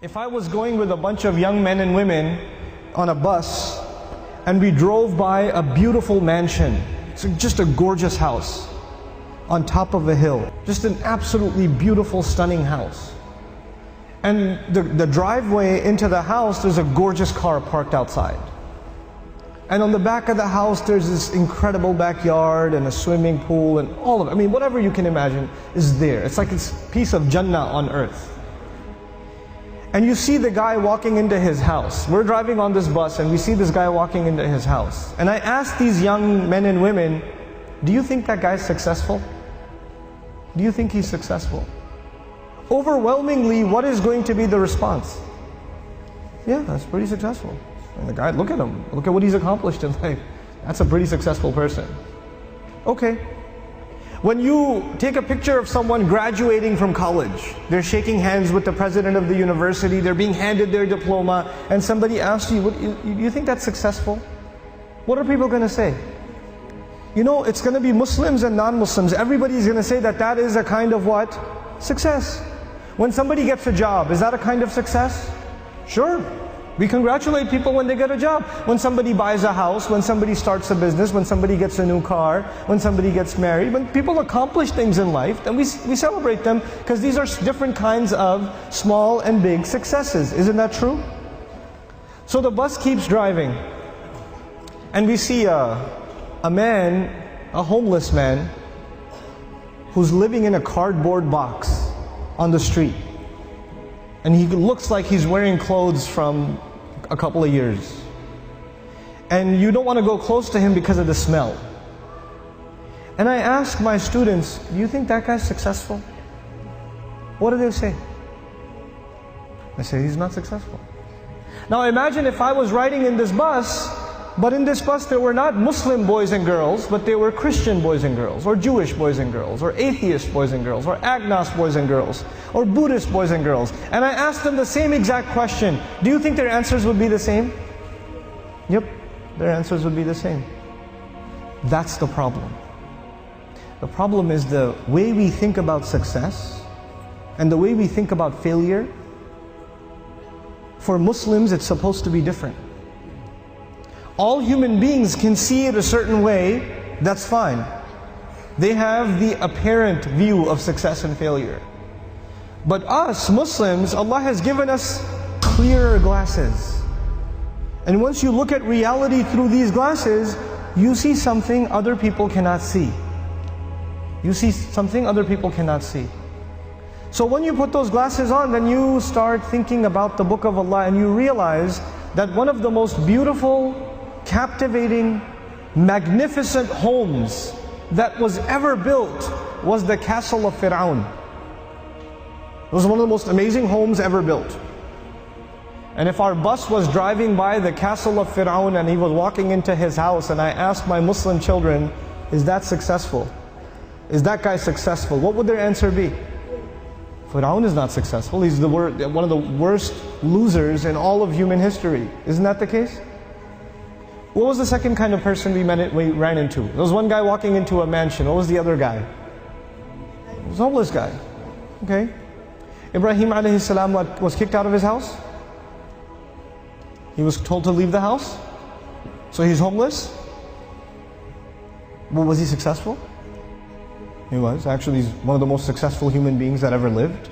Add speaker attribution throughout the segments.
Speaker 1: If I was going with a bunch of young men and women on a bus and we drove by a beautiful mansion, it's just a gorgeous house on top of a hill, just an absolutely beautiful, stunning house. And the driveway into the house, there's a gorgeous car parked outside. And on the back of the house, there's this incredible backyard and a swimming pool and all of it. I mean, whatever you can imagine is there. It's like it's a piece of Jannah on earth. And you see the guy walking into his house. We're driving on this bus and we see this guy walking into his house. And I asked these young men and women, do you think that guy's successful? Do you think he's successful? Overwhelmingly, what is going to be the response? Yeah, that's pretty successful. And the guy, look at him. Look at what he's accomplished in life. That's a pretty successful person. Okay. When you take a picture of someone graduating from college, they're shaking hands with the president of the university, they're being handed their diploma, and somebody asks you, you think that's successful? What are people going to say? You know, it's going to be Muslims and non-Muslims. Everybody's going to say that that is a kind of what? Success. When somebody gets a job, is that a kind of success? Sure. We congratulate people when they get a job. When somebody buys a house, when somebody starts a business, when somebody gets a new car, when somebody gets married, when people accomplish things in life, then we celebrate them because these are different kinds of small and big successes. Isn't that true? So the bus keeps driving and we see a man, a homeless man, who's living in a cardboard box on the street. And he looks like he's wearing clothes from a couple of years. And you don't want to go close to him because of the smell. And I ask my students, do you think that guy's successful? What do they say? They say he's not successful. Now imagine if I was riding in this bus, but in this bus there were not Muslim boys and girls, but they were Christian boys and girls, or Jewish boys and girls, or atheist boys and girls, or agnostic boys and girls, or Buddhist boys and girls. And I asked them the same exact question. Do you think their answers would be the same? Yep, their answers would be the same. That's the problem. The problem is the way we think about success and the way we think about failure. For Muslims, it's supposed to be different. All human beings can see it a certain way, that's fine. They have the apparent view of success and failure. But us, Muslims, Allah has given us clearer glasses. And once you look at reality through these glasses, you see something other people cannot see. You see something other people cannot see. So when you put those glasses on, then you start thinking about the Book of Allah and you realize that one of the most beautiful, captivating, magnificent homes that was ever built was the castle of Fir'aun. It was one of the most amazing homes ever built. And if our bus was driving by the castle of Fir'aun and he was walking into his house and I asked my Muslim children, is that successful? Is that guy successful? What would their answer be? Fir'aun is not successful. He's one of the worst losers in all of human history. Isn't that the case? What was the second kind of person we ran into? There was one guy walking into a mansion. What was the other guy? It was a homeless guy. Okay. Ibrahim alayhi salam was kicked out of his house. He was told to leave the house. So he's homeless. Well, was he successful? He was. Actually, he's one of the most successful human beings that ever lived.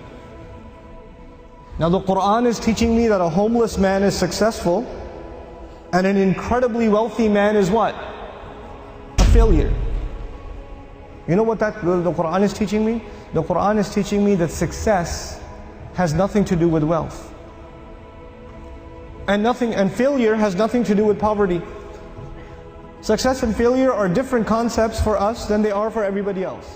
Speaker 1: Now the Quran is teaching me that a homeless man is successful and an incredibly wealthy man is what? A failure. You know what the Quran is teaching me? The Quran is teaching me that success has nothing to do with wealth. And failure has nothing to do with poverty. Success and failure are different concepts for us than they are for everybody else.